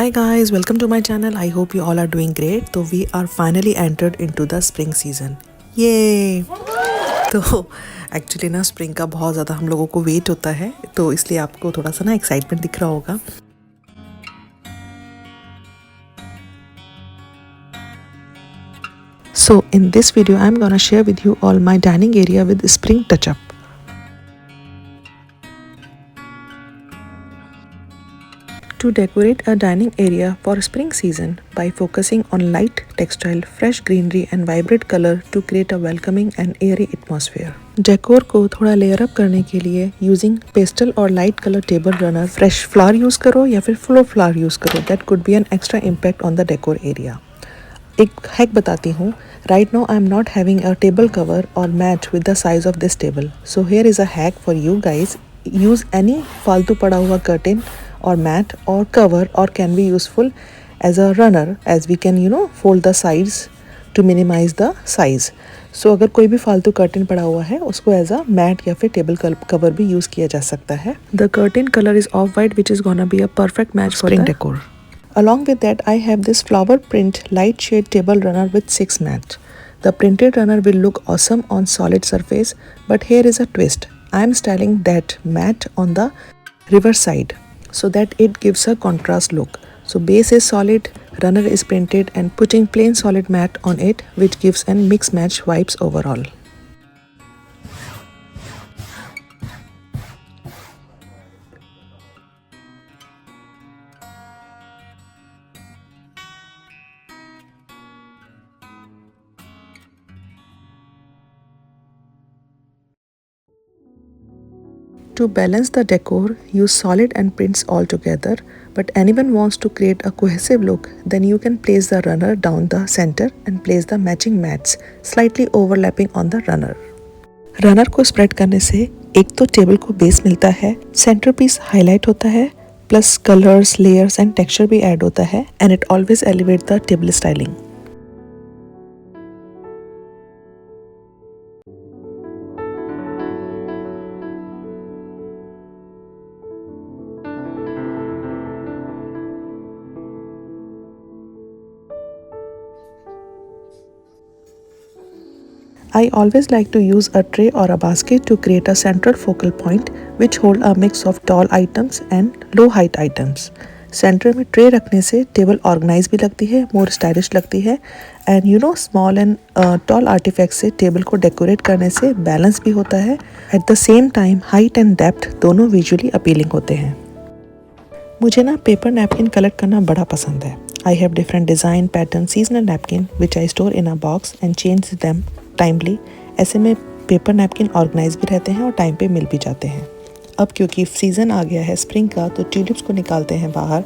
Hi guys, welcome to my channel. I hope you all are doing great. तो we are finally entered into the spring season. Yay! तो actually ना spring का बहुत ज़्यादा हम लोगों को वेट होता है, तो इसलिए आपको थोड़ा सा ना एक्साइटमेंट दिख रहा होगा. So in this video, I'm gonna share with you all my dining area with spring touch-up. To decorate a dining area for spring season by focusing on light textile, fresh greenery and vibrant color to create a welcoming and airy atmosphere. Decor को थोड़ा layer up करने के लिए using pastel और light colour table runner, fresh flower use करो या फिर floor flower use करो. That could be an extra impact on the decor area. एक हैक बताती हूँ. Right now I am not having a table cover और mat with the size of this table. So here is a hack for you guys. Use any फालतू पड़ा हुआ curtain or mat or cover or can be useful as a runner as we can fold the sides to minimize the size. So अगर कोई भी फालतू curtain पड़ा हुआ है उसको एज अ मैट या फिर टेबल कवर भी यूज किया जा सकता है. The curtain color is off white which is gonna be a perfect match for spring decor. Along with that I have this flower print light shade table runner with 6 mat. The printed runner will look awesome on solid surface, but here is a twist. I am styling that mat on the reverse side so that it gives a contrast look. So base is solid, runner is printed and putting plain solid mat on it which gives an mix match vibes overall. To balance the decor, use solid and prints all together, but anyone wants to create a cohesive look, then you can place the runner down the center and place the matching mats slightly overlapping on the runner. Runner को spread करने से एक तो table को base मिलता है, centre piece highlight होता है, plus colours, layers and texture भी ऐड होता है and it always elevate the table styling. I always like to use a tray or a basket to create a central focal point which hold a mix of tall items and low height items. Centre में tray रखने से table organise भी लगती है, मोर stylish लगती है and small and tall artifact से table को डेकोरेट करने से बैलेंस भी होता है. At the same time height and depth दोनों विजुअली अपीलिंग होते हैं. मुझे ना पेपर नैपकिन कलेक्ट करना बड़ा पसंद है. I have different design pattern seasonal napkin which I store in a box and change them timely. ऐसे में पेपर नैपकिन ऑर्गेनाइज भी रहते हैं और टाइम पे मिल भी जाते हैं. अब क्योंकि सीज़न आ गया है स्प्रिंग का तो ट्यूलिप्स को निकालते हैं बाहर.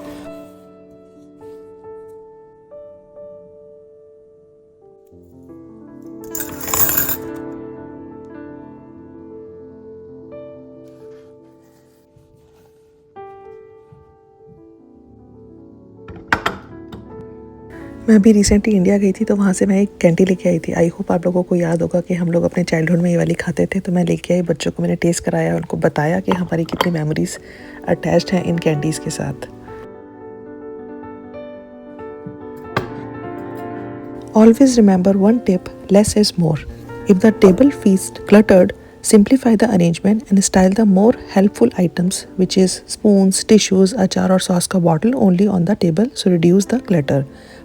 मैं अभी रिसेंटली इंडिया गई थी तो वहाँ से मैं एक कैंडी लेके आई थी. आई होप आप लोगों को याद होगा कि हम लोग अपने चाइल्डहुड में ये वाली खाते थे. तो मैं लेके आई, बच्चों को मैंने टेस्ट कराया, उनको बताया कि हमारी कितनी मेमोरीज अटैच्ड हैं इन कैंडीज़ के साथ. Always remember one tip, less is more. If the table feels cluttered, simplify the arrangement and style the more helpful items which is spoons, tissues, अचार और सॉस का bottle only on the table so reduce the clutter.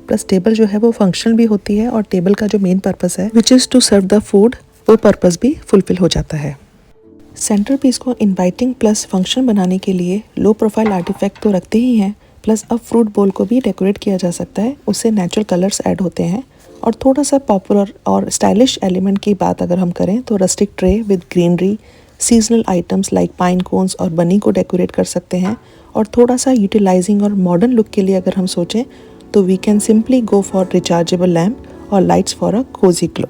Plus table जो है वो functional भी होती है और टेबल का जो मेन पर्पस है which is to serve the food वो पर्पस भी फुलफिल हो जाता है. सेंटर पीस को इनवाइटिंग प्लस फंक्शन बनाने के लिए लो प्रोफाइल आर्टिफैक्ट तो रखते ही हैं, प्लस अब फ्रूट बोल को भी डेकोरेट किया जा सकता है. उससे नेचुरल कलर्स ऐड होते हैं. और थोड़ा सा पॉपुलर और स्टाइलिश एलिमेंट की बात अगर हम करें तो rustic tray with greenery, seasonal items like pine cones और बनी को डेकोरेट कर सकते हैं. और थोड़ा सा यूटिलाइजिंग और मॉडर्न लुक के लिए अगर हम सोचें तो we can simply go for rechargeable lamp और lights for a cosy glow.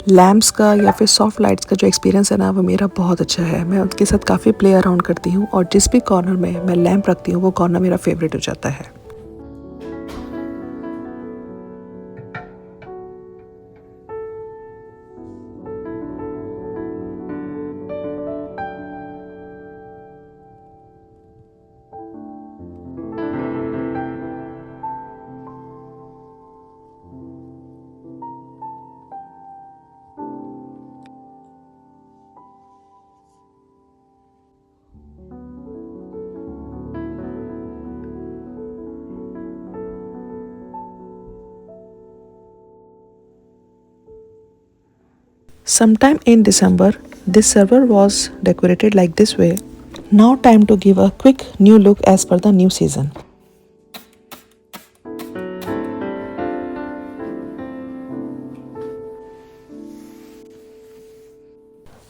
Lamps का या फिर सॉफ्ट लाइट्स का जो एक्सपीरियंस है ना वो मेरा बहुत अच्छा है. मैं उनके साथ काफ़ी प्ले अराउंड करती हूँ और जिस भी कॉर्नर में मैं लैम्प रखती हूँ वो कॉर्नर मेरा फेवरेट हो जाता है. Sometime in December, this server was decorated like this way. Now time to give a quick new look as per the new season.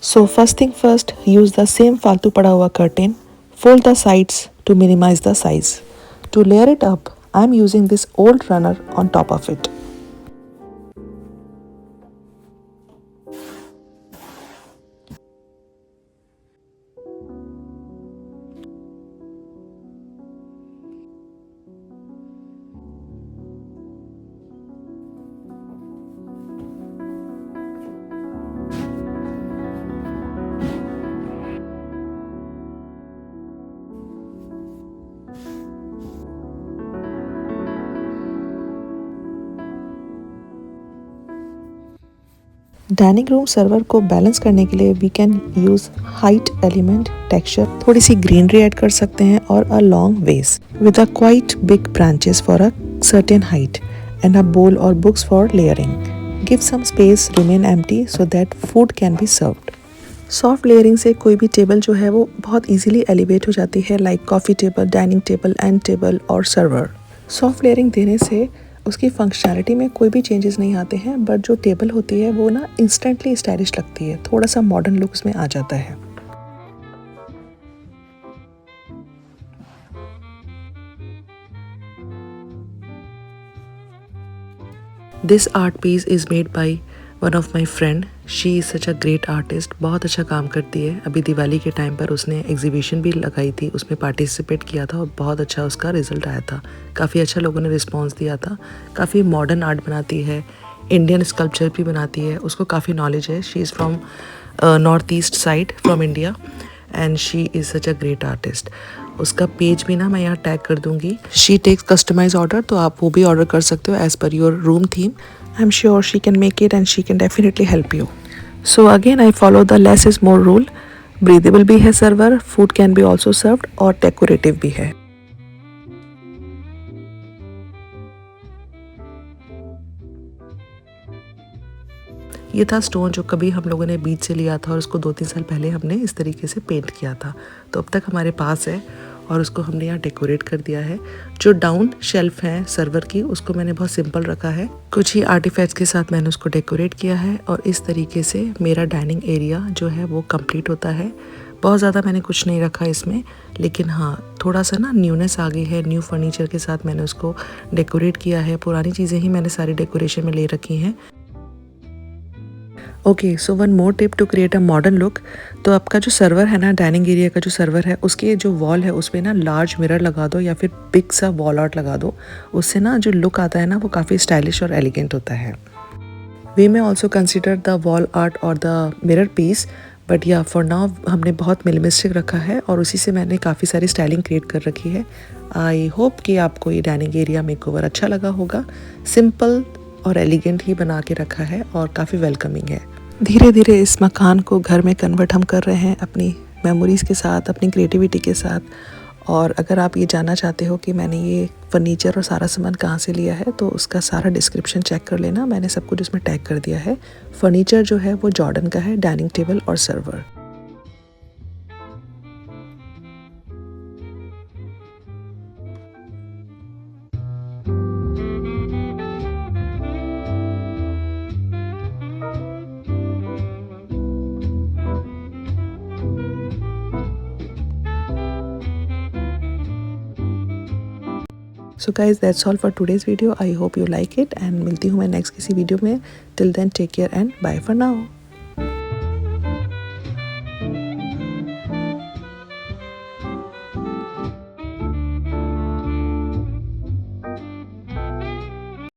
So first thing first, use the same फालतू पड़ा हुआ curtain. Fold the sides to minimize the size. To layer it up, I am using this old runner on top of it. Dining room server को balance करने के लिए we can use height element texture, थोड़ी सी greenery add कर सकते हैं और a long vase with a quite big branches for a certain height and a bowl और books for layering. Give some space, remain empty so that food can be served. Soft layering से कोई भी table जो है वो बहुत easily elevate हो जाती है, like coffee table, dining table, and table और सर्वर. सॉफ्ट लेयरिंग देने से उसकी फंक्शनैलिटी में कोई भी चेंजेस नहीं आते हैं, बट जो टेबल होती है वो ना इंस्टेंटली स्टाइलिश लगती है, थोड़ा सा मॉडर्न लुक उसमें आ जाता है. This art piece is made by one of my friend. She is such a great artist. बहुत अच्छा काम करती है. अभी दिवाली के टाइम पर उसने एग्जीबिशन भी लगाई थी, उसमें पार्टिसिपेट किया था और बहुत अच्छा उसका रिजल्ट आया था. काफ़ी अच्छा लोगों ने रिस्पॉन्स दिया था. काफ़ी मॉडर्न आर्ट बनाती है, इंडियन स्कल्पचर भी बनाती है, उसको काफ़ी नॉलेज है. She is from north east side from India and she is such a great artist. उसका पेज भी ना मैं यहाँ टैग कर दूँगी. शी टेक्स कस्टमाइज ऑर्डर, तो आप वो भी ऑर्डर कर सकते हो as per your room theme. I'm sure she can make it and she can definitely help you. So again I follow the less is more rule. Breathable भी है server, food can be also served और decorative भी है. ये था stone जो कभी हम लोगों ने बीच से लिया था और उसको 2-3 साल पहले हमने इस तरीके से पेंट किया था, तो अब तक हमारे पास है और उसको हमने यहाँ डेकोरेट कर दिया है. जो डाउन शेल्फ है सर्वर की उसको मैंने बहुत सिंपल रखा है, कुछ ही आर्टिफैक्ट्स के साथ मैंने उसको डेकोरेट किया है और इस तरीके से मेरा डाइनिंग एरिया जो है वो कंप्लीट होता है. बहुत ज़्यादा मैंने कुछ नहीं रखा इसमें, लेकिन हाँ थोड़ा सा ना न्यूनेस आ गई है. न्यू फर्नीचर के साथ मैंने उसको डेकोरेट किया है. पुरानी चीज़ें ही मैंने सारी डेकोरेशन में ले रखी हैं. Okay, so one more tip to create a modern look. तो आपका जो सर्वर है ना, डाइनिंग एरिया का जो सर्वर है, उसके जो वॉल है उस पर ना लार्ज मिरर लगा दो या फिर बिग सा वॉल आर्ट लगा दो. उससे ना जो लुक आता है ना वो काफ़ी स्टाइलिश और एलिगेंट होता है. वी में also consider the wall art और द मिरर पीस, बट या फॉर नाउ हमने बहुत मिनिमलिस्टिक रखा है और उसी से मैंने काफ़ी सारी स्टाइलिंग क्रिएट कर रखी है. आई होप कि आपको ये डाइनिंग एरिया मेकओवर अच्छा लगा होगा. सिंपल और एलिगेंट ही बना के रखा है और काफ़ी वेलकमिंग है. धीरे धीरे इस मकान को घर में कन्वर्ट हम कर रहे हैं अपनी मेमोरीज़ के साथ, अपनी क्रिएटिविटी के साथ. और अगर आप ये जानना चाहते हो कि मैंने ये फर्नीचर और सारा सामान कहाँ से लिया है, तो उसका सारा डिस्क्रिप्शन चेक कर लेना. मैंने सब कुछ उसमें टैग कर दिया है. फर्नीचर जो है वो जॉर्डन का है, डाइनिंग टेबल और server. So guys that's all for today's video. I hope you like it and मिलती हूँ मैं नेक्स्ट किसी वीडियो में. Till then take care and bye for now.